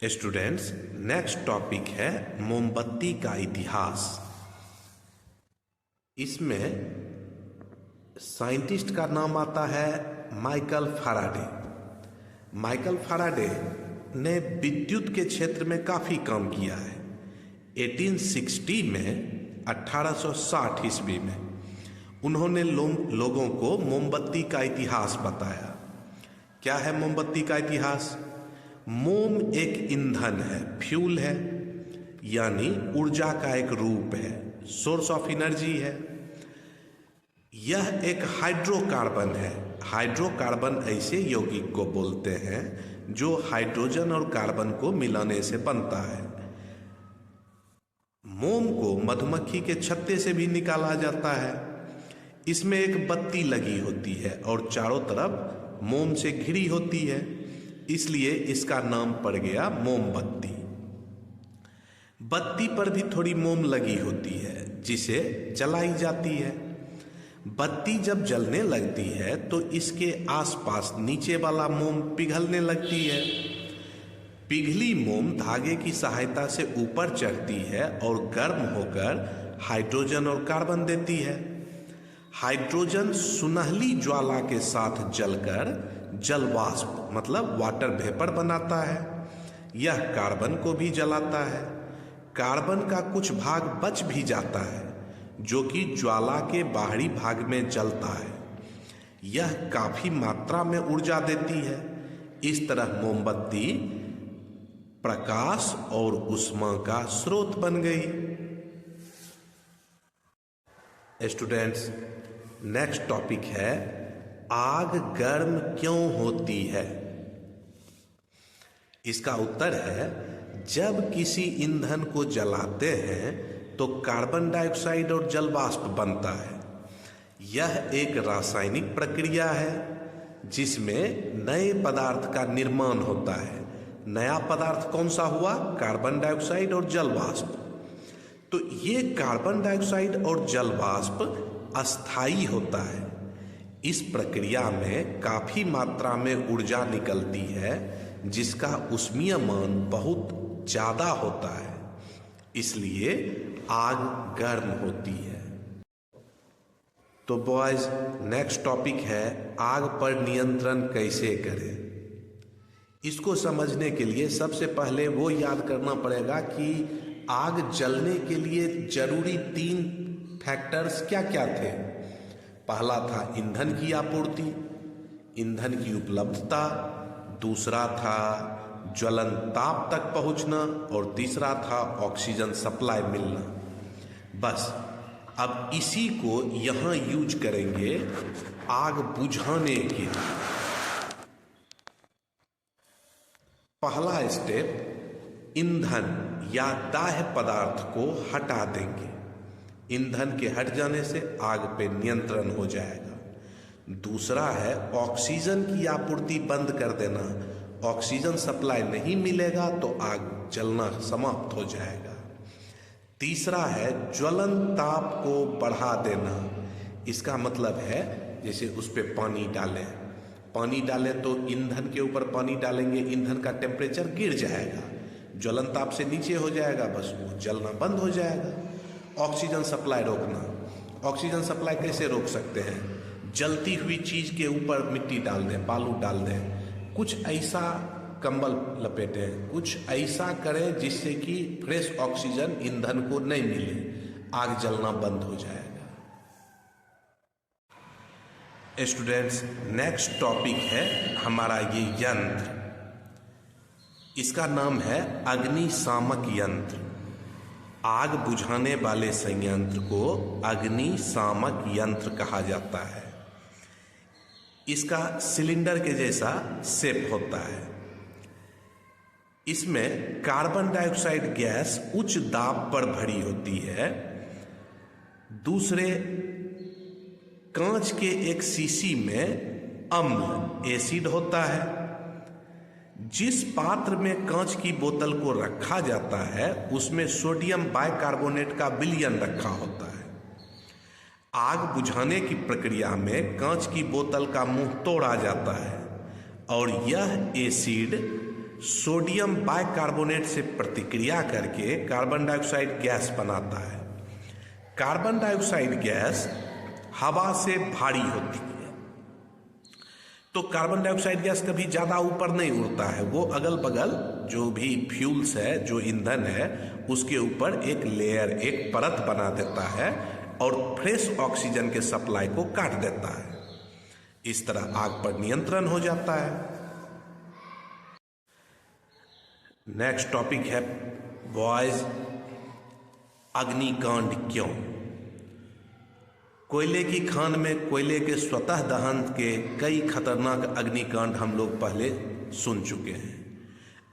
Students, next topic है मोमबत्ती का इतिहास। इसमें साइंटिस्ट का नाम आता है माइकल फैराडे। माइकल फैराडे ने विद्युत के क्षेत्र में काफ़ी काम किया है। 1860 में 1860 ईस्वी में उन्होंने लोगों को मोमबत्ती का इतिहास बताया। क्या है मोमबत्ती का इतिहास? मोम एक ईंधन है, फ्यूल है, यानी ऊर्जा का एक रूप है, सोर्स ऑफ एनर्जी है। यह एक हाइड्रोकार्बन है। हाइड्रोकार्बन ऐसे यौगिक को बोलते हैं जो हाइड्रोजन और कार्बन को मिलाने से बनता है। मोम को मधुमक्खी के छत्ते से भी निकाला जाता है। इसमें एक बत्ती लगी होती है और चारों तरफ मोम से घिरी होती है, इसलिए इसका नाम पड़ गया मोमबत्ती। बत्ती पर भी थोड़ी मोम लगी होती है जिसे जलाई जाती है। बत्ती जब जलने लगती है तो इसके आसपास नीचे वाला मोम पिघलने लगती है। पिघली मोम धागे की सहायता से ऊपर चढ़ती है और गर्म होकर हाइड्रोजन और कार्बन देती है। हाइड्रोजन सुनहली ज्वाला के साथ जलकर जलवाष्प मतलब वाटर वेपर बनाता है। यह कार्बन को भी जलाता है। कार्बन का कुछ भाग बच भी जाता है जो कि ज्वाला के बाहरी भाग में जलता है। यह काफी मात्रा में ऊर्जा देती है। इस तरह मोमबत्ती प्रकाश और ऊष्मा का स्रोत बन गई। स्टूडेंट्स, नेक्स्ट टॉपिक है आग गर्म क्यों होती है। इसका उत्तर है जब किसी ईंधन को जलाते हैं तो कार्बन डाइऑक्साइड और जलवाष्प बनता है। यह एक रासायनिक प्रक्रिया है जिसमें नए पदार्थ का निर्माण होता है। नया पदार्थ कौन सा हुआ? कार्बन डाइऑक्साइड और जलवाष्प। तो ये कार्बन डाइऑक्साइड और जलवाष्प अस्थायी होता है। इस प्रक्रिया में काफी मात्रा में ऊर्जा निकलती है जिसका ऊष्मीय मान बहुत ज्यादा होता है, इसलिए आग गर्म होती है। तो बॉयज, नेक्स्ट टॉपिक है आग पर नियंत्रण कैसे करें। इसको समझने के लिए सबसे पहले वो याद करना पड़ेगा कि आग जलने के लिए जरूरी 3 फैक्टर्स क्या क्या थे। पहला था ईंधन की आपूर्ति, ईंधन की उपलब्धता, दूसरा था ज्वलन ताप तक पहुंचना और तीसरा था ऑक्सीजन सप्लाई मिलना। बस अब इसी को यहां यूज करेंगे आग बुझाने के लिए। पहला स्टेप, ईंधन या दाह्य पदार्थ को हटा देंगे। ईंधन के हट जाने से आग पे नियंत्रण हो जाएगा। दूसरा है ऑक्सीजन की आपूर्ति बंद कर देना। ऑक्सीजन सप्लाई नहीं मिलेगा तो आग जलना समाप्त हो जाएगा। तीसरा है ज्वलन ताप को बढ़ा देना। इसका मतलब है जैसे उस पर पानी डालें तो ईंधन के ऊपर पानी डालेंगे, ईंधन का टेम्परेचर गिर जाएगा, ज्वलन ताप से नीचे हो जाएगा, बस वो जलना बंद हो जाएगा। ऑक्सीजन सप्लाई रोकना। ऑक्सीजन सप्लाई कैसे रोक सकते हैं? जलती हुई चीज के ऊपर मिट्टी डाल दें, बालू डाल दें, कुछ ऐसा कंबल लपेटें, कुछ ऐसा करें जिससे कि फ्रेश ऑक्सीजन ईंधन को नहीं मिले, आग जलना बंद हो जाएगा। स्टूडेंट्स, नेक्स्ट टॉपिक है हमारा ये यंत्र। इसका नाम है अग्निशामक यंत्र। आग बुझाने वाले संयंत्र को अग्निशामक यंत्र कहा जाता है। इसका सिलेंडर के जैसा शेप होता है। इसमें कार्बन डाइऑक्साइड गैस उच्च दाब पर भरी होती है। दूसरे कांच के एक शीशी में अम्ल एसिड होता है। जिस पात्र में कांच की बोतल को रखा जाता है उसमें सोडियम बाइकार्बोनेट का विलयन रखा होता है। आग बुझाने की प्रक्रिया में कांच की बोतल का मुंह तोड़ा जाता है और यह एसिड सोडियम बाइकार्बोनेट से प्रतिक्रिया करके कार्बन डाइऑक्साइड गैस बनाता है। कार्बन डाइऑक्साइड गैस हवा से भारी होती है, तो कार्बन डाइऑक्साइड गैस कभी ज़्यादा ऊपर नहीं उड़ता है, वो अगल बगल जो भी फ्यूल्स है, जो ईंधन है, उसके ऊपर एक लेयर, एक परत बना देता है और फ्रेश ऑक्सीजन के सप्लाई को काट देता है। इस तरह आग पर नियंत्रण हो जाता है। नेक्स्ट टॉपिक है बॉयज, अग्निकांड क्यों। कोयले की खान में कोयले के स्वतः दहन के कई खतरनाक अग्निकांड हम लोग पहले सुन चुके हैं।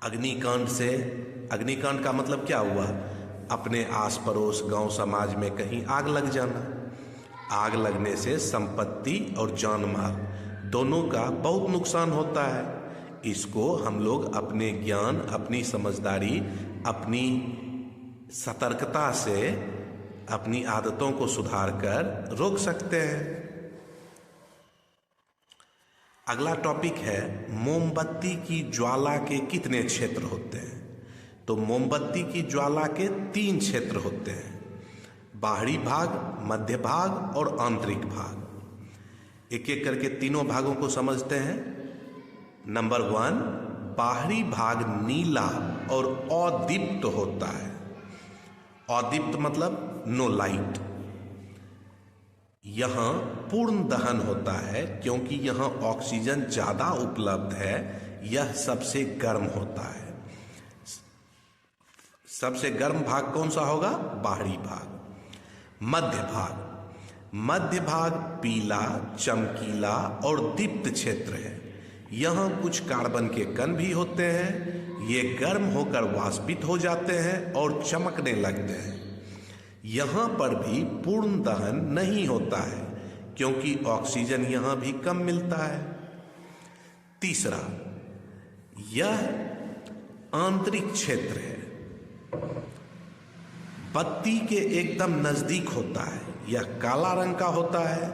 अग्निकांड का मतलब क्या हुआ? अपने आस पड़ोस गांव समाज में कहीं आग लग जाना। आग लगने से संपत्ति और जान माल दोनों का बहुत नुकसान होता है। इसको हम लोग अपने ज्ञान, अपनी समझदारी, अपनी सतर्कता से अपनी आदतों को सुधार कर रोक सकते हैं। अगला टॉपिक है मोमबत्ती की ज्वाला के कितने क्षेत्र होते हैं। तो मोमबत्ती की ज्वाला के 3 क्षेत्र होते हैं, बाहरी भाग, मध्य भाग और आंतरिक भाग। एक एक करके तीनों भागों को समझते हैं। नंबर 1, बाहरी भाग नीला और अदीप्त होता है। अदीप्त मतलब नो लाइट। यहाँ पूर्ण दहन होता है क्योंकि यहाँ ऑक्सीजन ज़्यादा उपलब्ध है। यह सबसे गर्म होता है। सबसे गर्म भाग कौन सा होगा? बाहरी भाग। मध्य भाग पीला, चमकीला और दीप्त क्षेत्र है। यहाँ कुछ कार्बन के कण भी होते हैं। ये गर्म होकर वाष्पित हो जाते हैं और चमकने लगते हैं। यहाँ पर भी पूर्ण दहन नहीं होता है क्योंकि ऑक्सीजन यहाँ भी कम मिलता है। तीसरा, यह आंतरिक क्षेत्र है, बत्ती के एकदम नजदीक होता है। यह काला रंग का होता है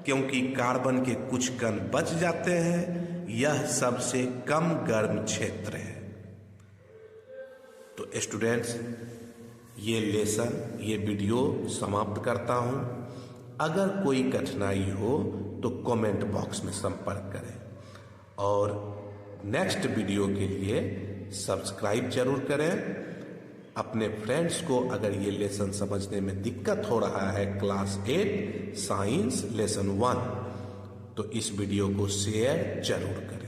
क्योंकि कार्बन के कुछ कण बच जाते हैं। यह सबसे कम गर्म क्षेत्र है। तो स्टूडेंट्स, ये लेसन, ये वीडियो समाप्त करता हूँ। अगर कोई कठिनाई हो तो कमेंट बॉक्स में संपर्क करें और नेक्स्ट वीडियो के लिए सब्सक्राइब जरूर करें। अपने फ्रेंड्स को अगर ये लेसन समझने में दिक्कत हो रहा है, क्लास 8 साइंस लेसन 1, तो इस वीडियो को शेयर जरूर करें।